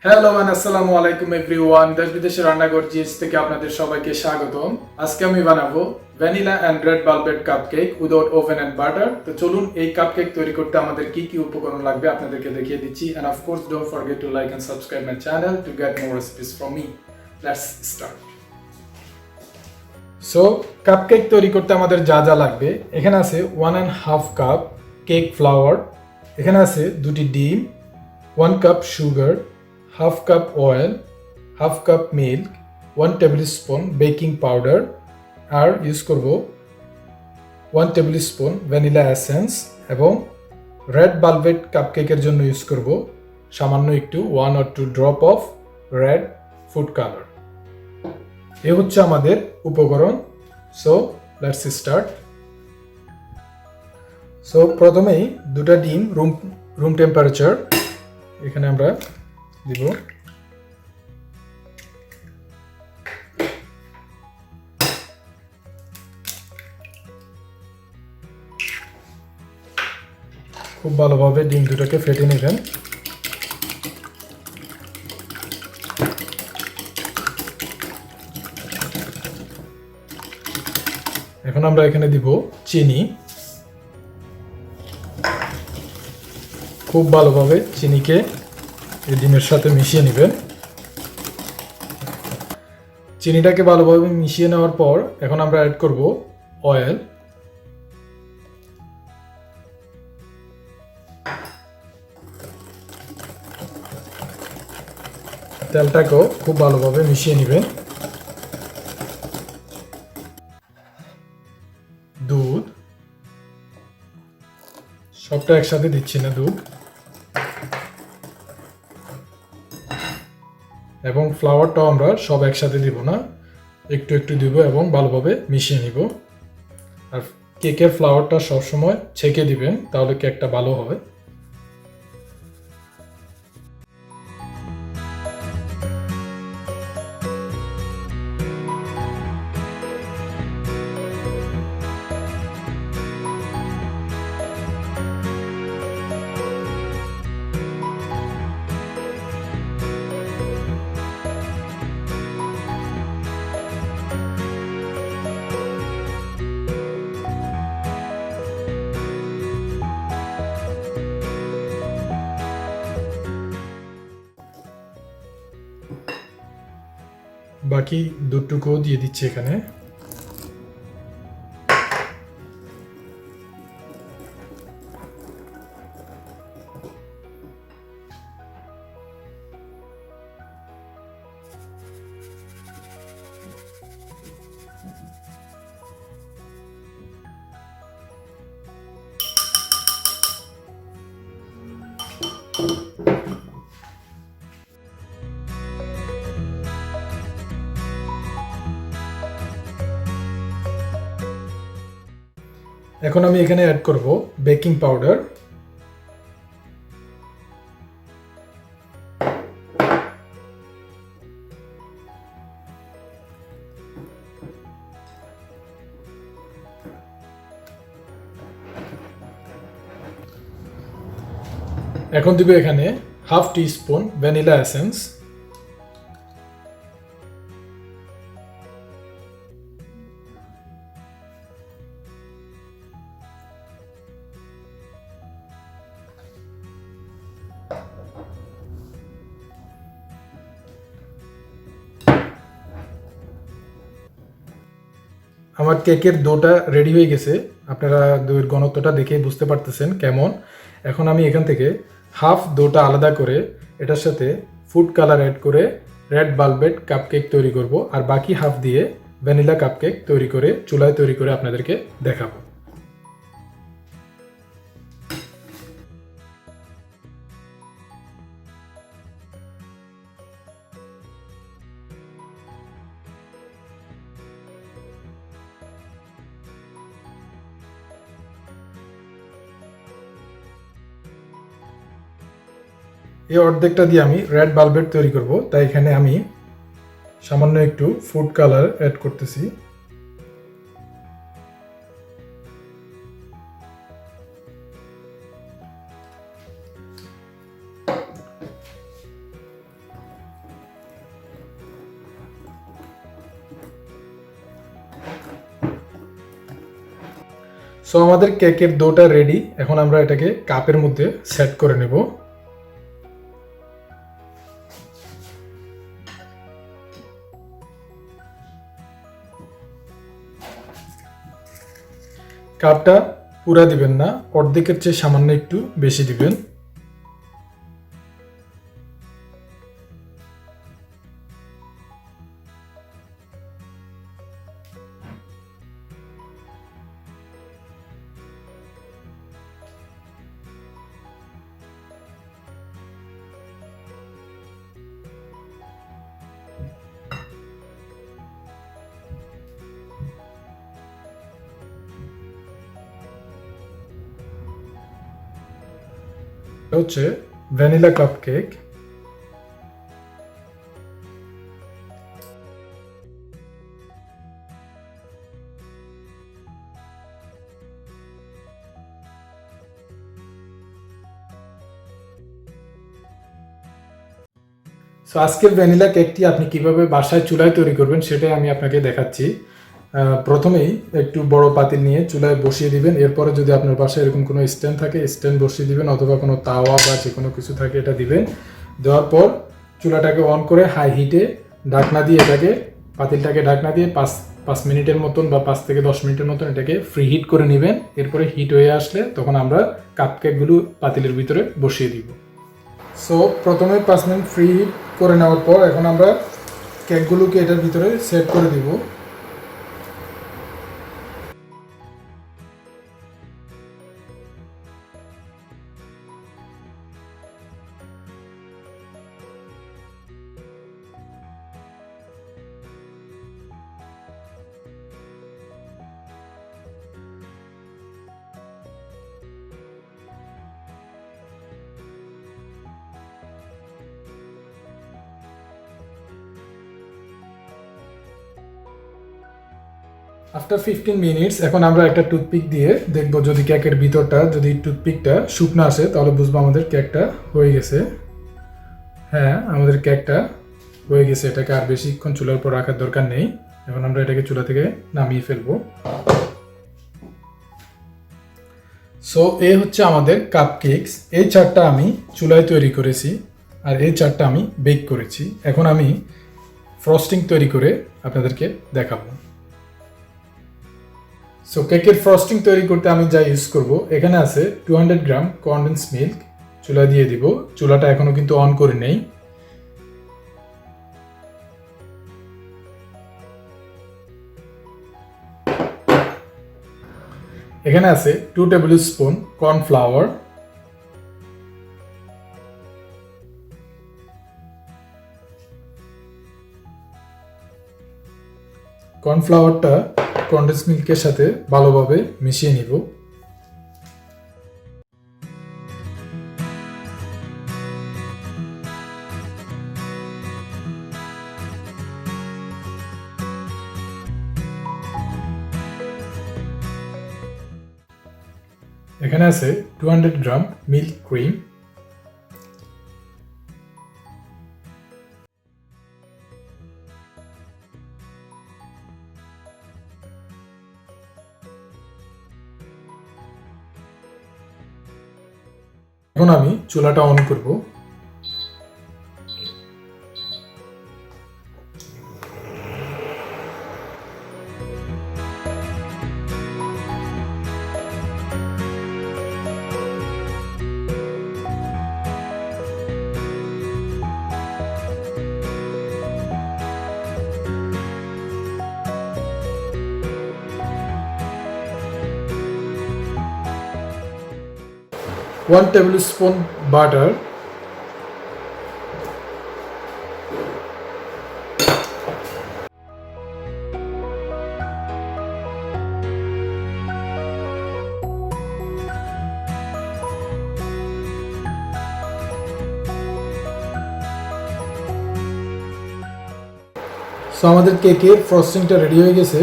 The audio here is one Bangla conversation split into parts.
হ্যালো এন্ড আসসালামু আলাইকুম এভরিওয়ান। দেশ বিদেশের রান্নাঘর জিএস থেকে আপনাদের সবাইকে স্বাগতম। আজকে আমি বানাবো vanilla and red velvet cupcake without oven and butter. তো চলুন এই কাপকেক তৈরি করতে আমাদের কি কি উপকরণ লাগবে আপনাদেরকে দেখিয়ে দিচ্ছি। And of course don't forget to like and subscribe my channel to get more recipes from me. Let's start. So cupcake তৈরি করতে আমাদের যা যা লাগবে, এখানে আছে 1.5 কাপ কেক ফ্লাওয়ার, এখানে আছে দুটি ডিম, 1 cup sugar, half cup oil, half cup milk, 1 tablespoon baking powder, আর ইউজ করব 1 টেবিল স্পুন ভ্যানিলা এসেন্স, এবং রেড ভেলভেট কাপকেকের জন্য ইউজ করব সামান্য একটু 1 or 2 drop of red food colour. এ হচ্ছে আমাদের উপকরণ। So let's start. সো প্রথমেই দুটা ডিম রুম টেম্পারেচার এখানে আমরা দিব। খুব ভালোভাবে ডিম দুটাকে ফেটে নেবেন। এখন আমরা এখানে দিব চিনি। খুব ভালোভাবে চিনিকে এই ডিমের সাথে মিশিয়ে নেবেন। চিনিটাকে ভালোভাবে মিশিয়ে নেওয়ার পর এখন আমরা অ্যাড করব অয়েল। তেলটাকেও খুব ভালোভাবে মিশিয়ে নেবেন। দুধ, সবটা একসাথে দিচ্ছি না, দুধ এবং ফ্লাওয়ারটাও আমরা সব একসাথে দিব না, একটু একটু দিব এবং ভালোভাবে মিশিয়ে নিব। আর কেকের ফ্লাওয়ারটা সবসময় ছেঁকে দিবেন, তাহলে কেকটা ভালো হবে। বাকি দুধটুকুও দিয়ে দিচ্ছি এখানে। এখন আমি এখানে অ্যাড করব বেকিং পাউডার। এখন দিব এখানে হাফ টি স্পুন ভ্যানিলা এসেন্স। আমার কেকের ডোটা রেডি হয়ে গেছে, আপনারা দইয়ের ঘনত্বটা দেখেই বুঝতে পারতেছেন কেমন। এখন আমি এখান থেকে হাফ ডোটা আলাদা করে এটার সাথে ফুড কালার অ্যাড করে রেড ভেলভেট কাপকেক তৈরি করব, আর বাকি হাফ দিয়ে ভ্যানিলা কাপকেক তৈরি করে চুলায় তৈরি করে আপনাদেরকে দেখাবো। এই অর্ধেকটা দিয়ে আমি রেড ভেলভেট তৈরি করব, তাই এখানে আমি সামান্য একটু ফুড কালার অ্যাড করতেছি। সো আমাদের কেকের ডোটা রেডি। এখন আমরা এটাকে কাপের মধ্যে সেট করে নেব। কাপটা পুরা দিবেন না, অর্ধেকের চেয়ে সামান্য একটু বেশি দিবেন। হচ্ছে ভ্যানিলা কাপ কেক। সো আজকের ভ্যানিলা কেকটি আপনি কিভাবে বাসায় চুলায় তৈরি করবেন সেটাই আমি আপনাকে দেখাচ্ছি। প্রথমেই একটু বড় পাতিল নিয়ে চুলায় বসিয়ে দিবেন। এরপরে যদি আপনার বাসায় এরকম কোনো স্ট্যান্ড থাকে, স্ট্যান্ড বসিয়ে দিবেন, অথবা কোনো তাওয়া বা যে কোনো কিছু থাকে এটা দিবেন। দেওয়ার পর চুলাটাকে অন করে হাই হিটে ঢাকনা দিয়ে এটাকে, পাতিলটাকে ঢাকনা দিয়ে 5 মিনিটের মতন বা 5 থেকে 10 মিনিটের মতন এটাকে ফ্রি হিট করে নেবেন। এরপরে হিট হয়ে আসলে তখন আমরা কাপ কেকগুলো পাতিলের ভিতরে বসিয়ে দিব। সো প্রথমে 5 মিনিট ফ্রি হিট করে নেওয়ার পর এখন আমরা কেকগুলোকে এটার ভিতরে সেট করে দিব। আফটার 15 মিনিটস এখন আমরা একটা টুথপিক দিয়ে দেখব, যদি কেকের ভিতরটা যদি টুথপিকটা শুকনো আসে তাহলে বুঝবো আমাদের কেকটা হয়ে গেছে। হ্যাঁ, আমাদের কেকটা হয়ে গেছে। এটাকে আর বেশিক্ষণ চুলার উপর রাখার দরকার নেই। এখন আমরা এটাকে চুলা থেকে নামিয়ে ফেলবো। সো এই হচ্ছে আমাদের কাপ কেকস। এই চারটা আমি চুলায় তৈরি করেছি আর এই চারটা আমি বেক করেছি। এখন আমি ফ্রস্টিং তৈরি করে আপনাদেরকে দেখাবো। সো কেকের ফ্রস্টিং তৈরি করতে আমি যা ইউজ করব, এখানে আছে 200 গ্রাম কনডেন্স মিল্ক। চুলা দিয়ে দিব। চুলাটা এখনো কিন্তু অন করে নেই। এখানে আছে 2 টেবিল স্পুন কর্নফ্লাওয়ার, কর্নফ্লাওয়ারটা কনডেন্স মিল্কের সাথে ভালোভাবে মিশিয়ে নিব। এখানে আছে 200 গ্রাম মিল্ক ক্রিম, এখন আমি চুলাটা অন করব। One tablespoon butter, সো আমাদের কেকের ফ্রস্টিংটা রেডি হয়ে গেছে,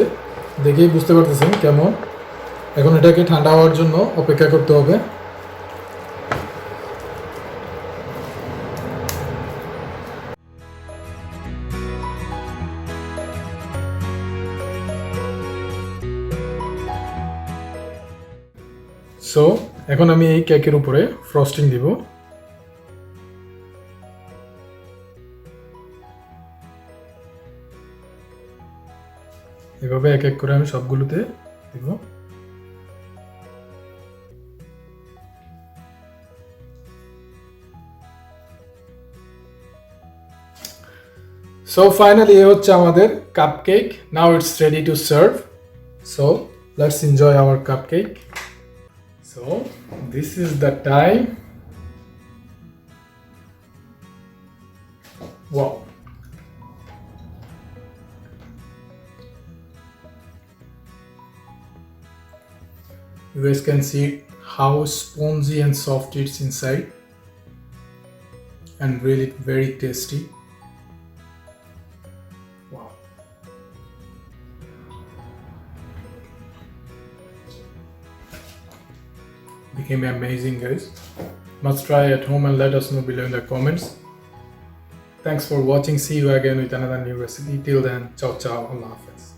দেখেই বুঝতে পারতেছেন কেমন। এখন এটাকে ঠান্ডা হওয়ার জন্য অপেক্ষা করতে হবে। সো এখন আমি এই কেকের উপরে ফ্রস্টিং দিব। এভাবে এক এক করে আমি সবগুলোতে দিব। সো ফাইনালি এই হচ্ছে আমাদের cupcake. Now it's ready to serve. So let's enjoy our cupcake. So this is the time. Wow, you guys can see how spongy and soft it's inside and really very tasty. Wow. Became amazing, guys. Must try at home and let us know below in the comments. Thanks for watching. See you again with another new recipe. Till then, ciao ciao, Allah Hafiz.